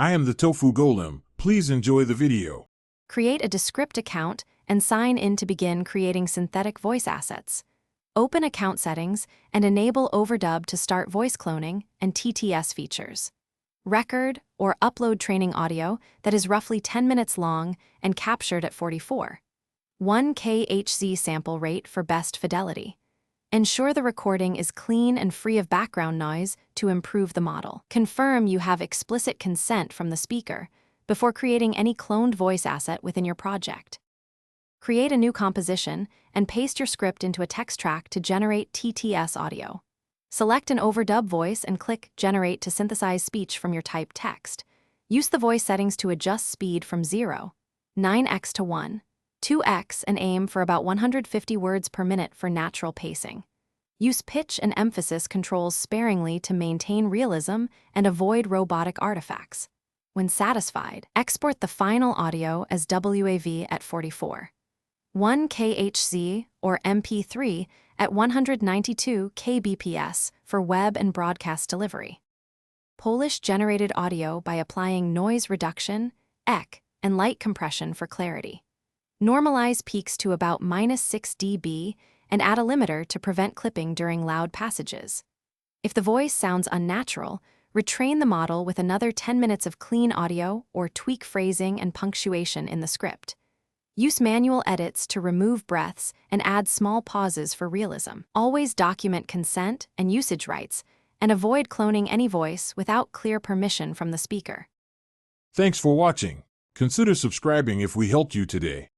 I am the Tofu Golem. Please enjoy the video. Create a Descript account and sign in to begin creating synthetic voice assets. Open account settings and enable overdub to start voice cloning and TTS features. Record or upload training audio that is roughly 10 minutes long and captured at 44. 1 kHz sample rate for best fidelity. Ensure the recording is clean and free of background noise to improve the model. Confirm you have explicit consent from the speaker before creating any cloned voice asset within your project. Create a new composition and paste your script into a text track to generate TTS audio. Select an overdub voice and click Generate to synthesize speech from your typed text. Use the voice settings to adjust speed from 0, 9x to 1, 2x and aim for about 150 words per minute for natural pacing. Use pitch and emphasis controls sparingly to maintain realism and avoid robotic artifacts. When satisfied, export the final audio as WAV at 44. 1 kHz or MP3 at 192 kbps for web and broadcast delivery. Polish generated audio by applying noise reduction, EQ, and light compression for clarity. Normalize peaks to about -6 dB and add a limiter to prevent clipping during loud passages. If the voice sounds unnatural, retrain the model with another 10 minutes of clean audio or tweak phrasing and punctuation in the script. Use manual edits to remove breaths and add small pauses for realism. Always document consent and usage rights, and avoid cloning any voice without clear permission from the speaker. Thanks for watching. Consider subscribing if we helped you today.